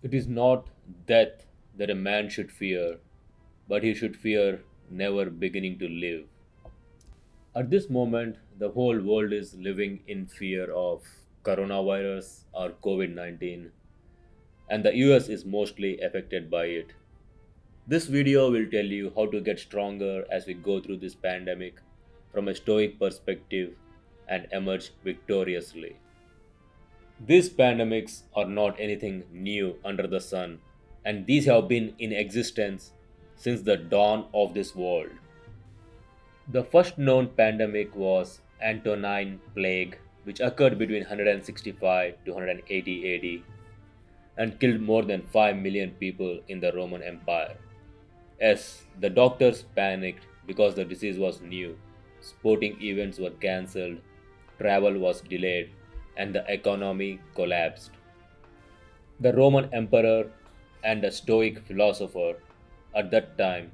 It is not death that a man should fear, but he should fear never beginning to live. At this moment, the whole world is living in fear of coronavirus or COVID 19, and the US is mostly affected by it. This video will tell you how to get stronger as we go through this pandemic from a stoic perspective and emerge victoriously. These pandemics are not anything new under the sun, and these have been in existence since the dawn of this world. The first known pandemic was Antonine Plague, which occurred between 165 to 180 AD and killed more than 5 million people in the Roman Empire. Yes, the doctors panicked because the disease was new, sporting events were cancelled, travel was delayed, and the economy collapsed. The Roman emperor and a Stoic philosopher at that time,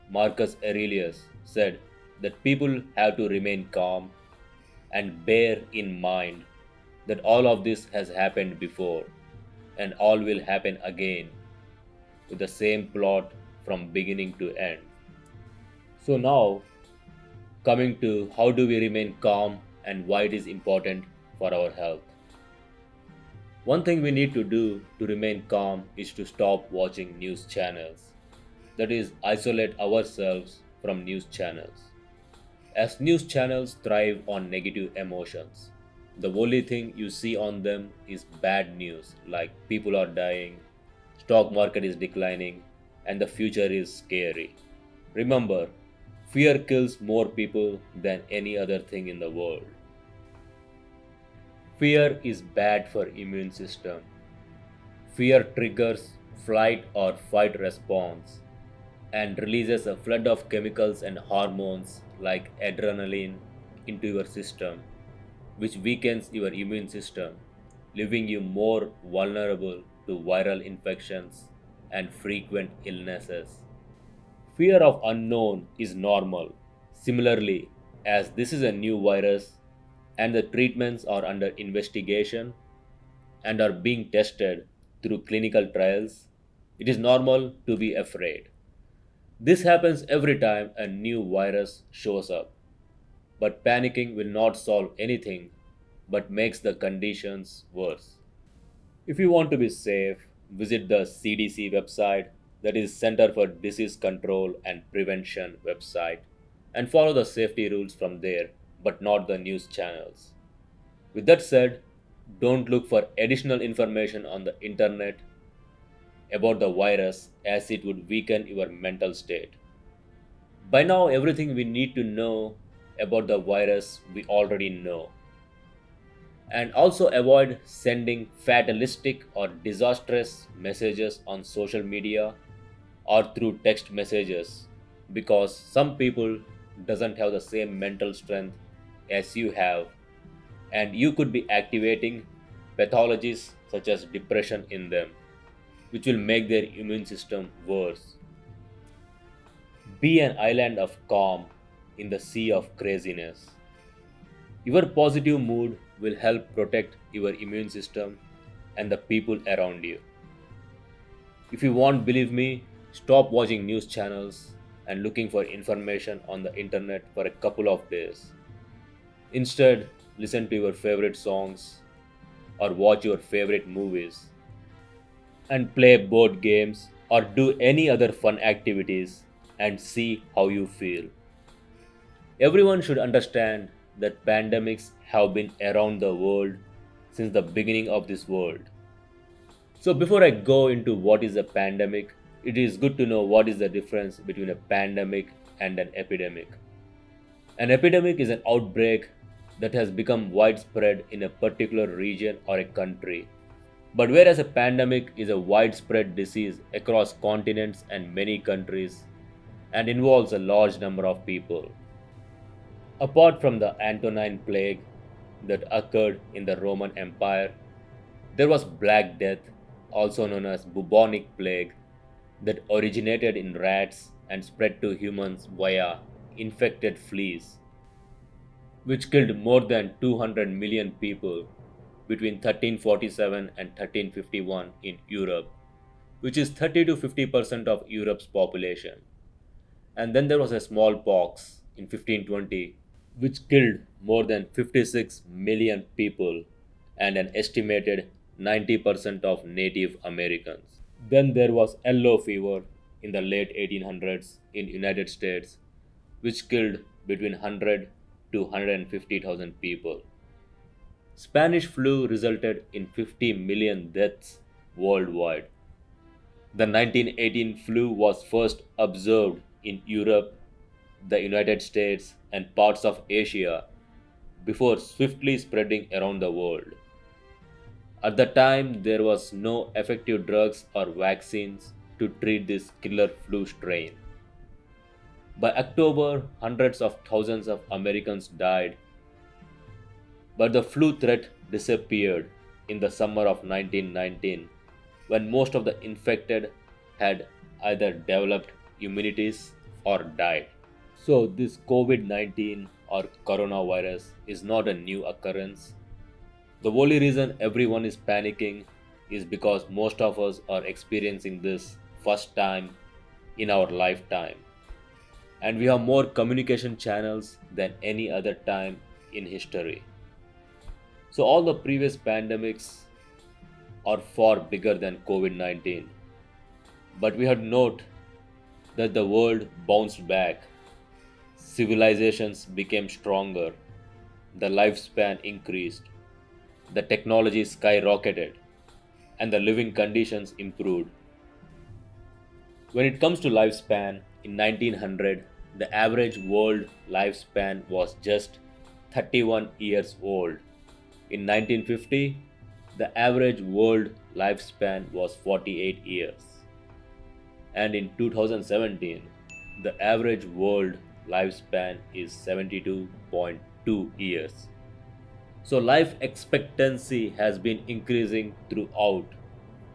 Marcus Aurelius, said that people have to remain calm and bear in mind that all of this has happened before and all will happen again with the same plot from beginning to end. So, now coming to how do we remain calm and why it is important for our health. One thing we need to do to remain calm is to stop watching news channels. That is, isolate ourselves from news channels. As news channels thrive on negative emotions, the only thing you see on them is bad news like people are dying, stock market is declining, and the future is scary. Remember, fear kills more people than any other thing in the world. Fear is bad for immune system. Fear triggers flight or fight response and releases a flood of chemicals and hormones like adrenaline into your system, which weakens your immune system, leaving you more vulnerable to viral infections and frequent illnesses. Fear of unknown is normal. Similarly, as this is a new virus and the treatments are under investigation and are being tested through clinical trials, it is normal to be afraid. This happens every time a new virus shows up, but panicking will not solve anything but makes the conditions worse. If you want to be safe, visit the CDC website, that is Center for Disease Control and Prevention website, and follow the safety rules from there, but not the news channels. With that said, don't look for additional information on the internet about the virus as it would weaken your mental state. By now, everything we need to know about the virus we already know. And also avoid sending fatalistic or disastrous messages on social media or through text messages because some people doesn't have the same mental strength as you have and you could be activating pathologies such as depression in them, which will make their immune system worse. Be an island of calm in the sea of craziness. Your positive mood will help protect your immune system and the people around you. If you won't believe me, stop watching news channels and looking for information on the internet for a couple of days. Instead, listen to your favorite songs or watch your favorite movies and play board games or do any other fun activities and see how you feel. Everyone should understand that pandemics have been around the world since the beginning of this world. So, before I go into what is a pandemic, it is good to know what is the difference between a pandemic and an epidemic. An epidemic is an outbreak that has become widespread in a particular region or a country. But whereas a pandemic is a widespread disease across continents and many countries and involves a large number of people. Apart from the Antonine Plague that occurred in the Roman Empire, there was Black Death, also known as bubonic plague, that originated in rats and spread to humans via infected fleas, which killed more than 200 million people between 1347 and 1351 in Europe. which is 30 to 50% of Europe's population. And then there was a smallpox in 1520, which killed more than 56 million people and an estimated 90% of Native Americans. Then there was yellow fever in the late 1800s in United States, which killed between 100 to 150,000 people. Spanish flu resulted in 50 million deaths worldwide. The 1918 flu was first observed in Europe, the United States, and parts of Asia before swiftly spreading around the world. At the time, there was no effective drugs or vaccines to treat this killer flu strain. By October, hundreds of thousands of Americans died, but the flu threat disappeared in the summer of 1919 when most of the infected had either developed immunities or died. So, this COVID 19 or coronavirus is not a new occurrence. The only reason everyone is panicking is because most of us are experiencing this first time in our lifetime. And we have more communication channels than any other time in history. So, all the previous pandemics are far bigger than COVID 19. But we have to note that the world bounced back, civilizations became stronger, the lifespan increased, the technology skyrocketed, and the living conditions improved. When it comes to lifespan, in 1900, the average world lifespan was just 31 years old. In 1950, the average world lifespan was 48 years. And in 2017, the average world lifespan is 72.2 years. So, life expectancy has been increasing throughout,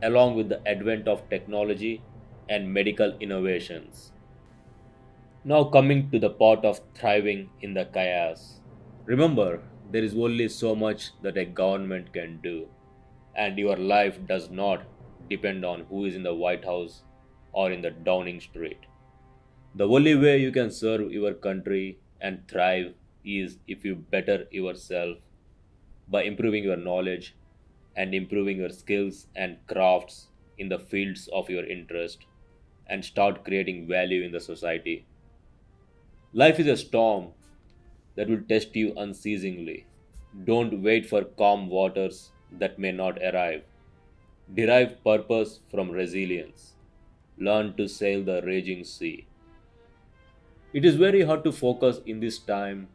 along with the advent of technology and medical innovations. Now, coming to the part of thriving in the chaos. Remember, there is only so much that a government can do, and your life does not depend on who is in the White House or in the Downing Street. The only way you can serve your country and thrive is if you better yourself by improving your knowledge and improving your skills and crafts in the fields of your interest and start creating value in the society. Life is a storm that will test you unceasingly. Don't wait for calm waters that may not arrive. Derive purpose from resilience. Learn to sail the raging sea. It is very hard to focus in this time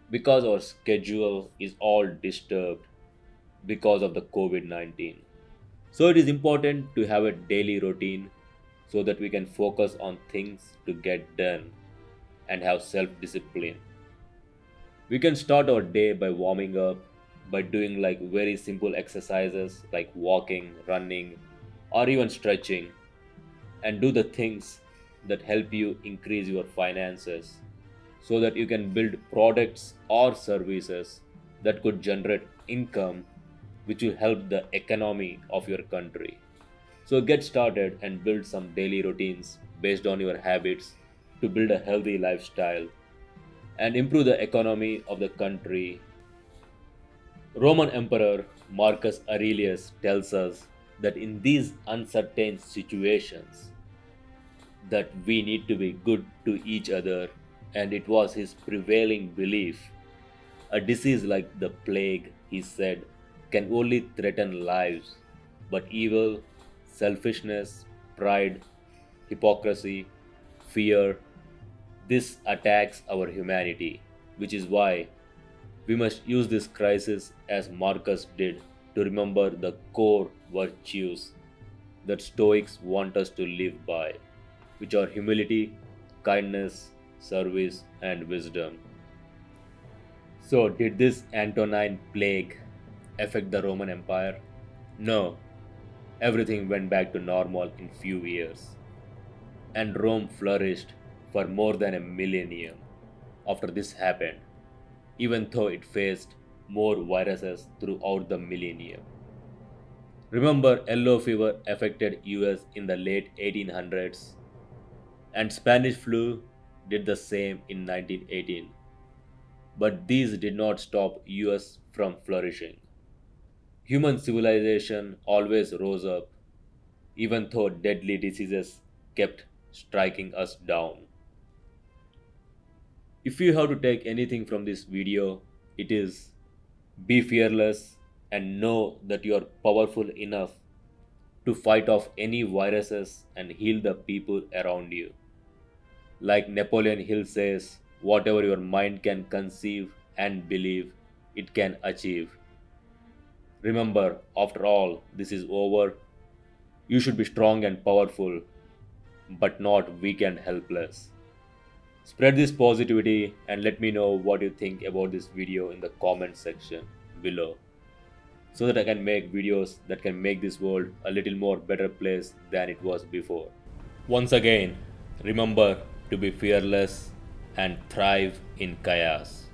because our schedule is all disturbed because of the COVID 19. So, it is important to have a daily routine so that we can focus on things to get done and have self discipline. We can start our day by warming up, by doing like very simple exercises like walking, running, or even stretching, and do the things that help you increase your finances so that you can build products or services that could generate income which will help the economy of your country. So get started and build some daily routines based on your habits to build a healthy lifestyle and improve the economy of the country. Roman Emperor Marcus Aurelius tells us that in these uncertain situations that we need to be good to each other, and it was his prevailing belief. A disease like the plague, he said, can only threaten lives, but evil, selfishness, pride, hypocrisy, fear, this attacks our humanity, which is why we must use this crisis as Marcus did to remember the core virtues that Stoics want us to live by, which are humility, kindness, service, and wisdom. So, did this Antonine plague affect the Roman Empire? No, everything went back to normal in few years, and Rome flourished for more than a millennium after this happened, even though it faced more viruses throughout the millennium. Remember, yellow fever affected US in the late 1800s, and Spanish flu did the same in 1918. But these did not stop US from flourishing. Human civilization always rose up, even though deadly diseases kept striking us down. If you have to take anything from this video, it is be fearless and know that you are powerful enough to fight off any viruses and heal the people around you. Like Napoleon Hill says, whatever your mind can conceive and believe, it can achieve. Remember, after all this is over, you should be strong and powerful, but not weak and helpless. Spread this positivity and let me know what you think about this video in the comment section below so that I can make videos that can make this world a little more better place than it was before. Once again, remember to be fearless and thrive in chaos.